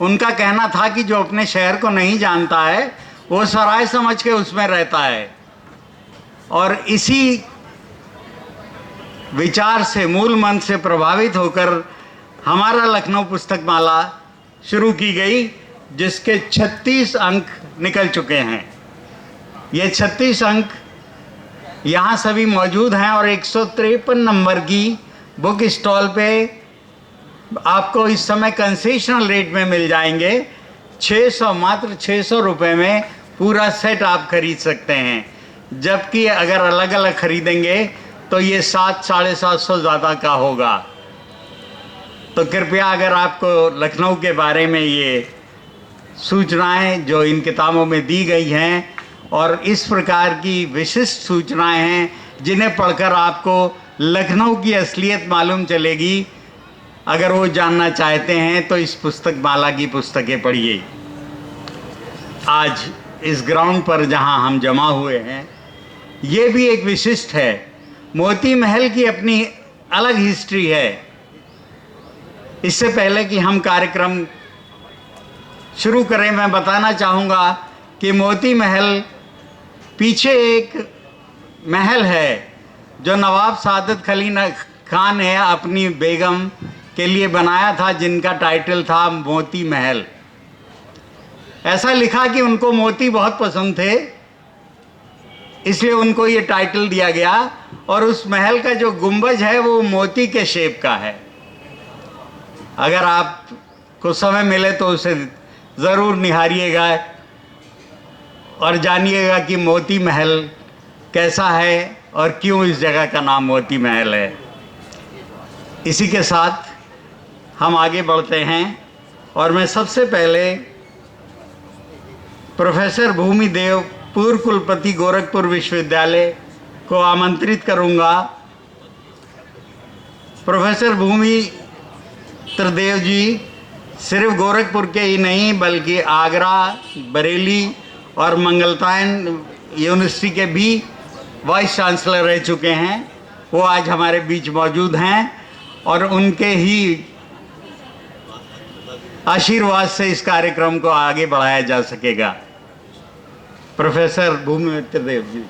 उनका कहना था कि जो अपने शहर को नहीं जानता है वो सराय समझ के उसमें रहता है। और इसी विचार से, मूल मंत्र से प्रभावित होकर हमारा लखनऊ पुस्तक माला शुरू की गई, जिसके 36 अंक निकल चुके हैं। ये 36 अंक यहाँ सभी मौजूद हैं और 153 नंबर की बुक स्टॉल पे आपको इस समय कंसेशनल रेट में मिल जाएंगे। 600, मात्र 600 रुपये में पूरा सेट आप खरीद सकते हैं, जबकि अगर अलग अलग खरीदेंगे तो ये 700-750 ज़्यादा का होगा। तो कृपया, अगर आपको लखनऊ के बारे में ये सूचनाएं जो इन किताबों में दी गई हैं और इस प्रकार की विशिष्ट सूचनाएं हैं जिन्हें पढ़कर आपको लखनऊ की असलियत मालूम चलेगी, अगर वो जानना चाहते हैं तो इस पुस्तक माला की पुस्तकें पढ़िए। आज इस ग्राउंड पर जहां हम जमा हुए हैं, ये भी एक विशिष्ट है। मोती महल की अपनी अलग हिस्ट्री है। इससे पहले कि हम कार्यक्रम शुरू करें, मैं बताना चाहूँगा कि मोती महल पीछे एक महल है जो नवाब सादत अली खान ने अपनी बेगम के लिए बनाया था, जिनका टाइटल था मोती महल। ऐसा लिखा कि उनको मोती बहुत पसंद थे, इसलिए उनको ये टाइटल दिया गया। और उस महल का जो गुंबज है वो मोती के शेप का है। अगर आपको समय मिले तो उसे ज़रूर निहारिएगा और जानिएगा कि मोती महल कैसा है और क्यों इस जगह का नाम मोती महल है। इसी के साथ हम आगे बढ़ते हैं और मैं सबसे पहले प्रोफेसर भूमि देव, पूर्व कुलपति गोरखपुर विश्वविद्यालय को आमंत्रित करूंगा। प्रोफेसर भूमि त्रिदेव जी सिर्फ गोरखपुर के ही नहीं बल्कि आगरा, बरेली और मंगलतायन यूनिवर्सिटी के भी वाइस चांसलर रह चुके हैं। वो आज हमारे बीच मौजूद हैं और उनके ही आशीर्वाद से इस कार्यक्रम को आगे बढ़ाया जा सकेगा। प्रोफेसर भूमि त्रिदेव जी।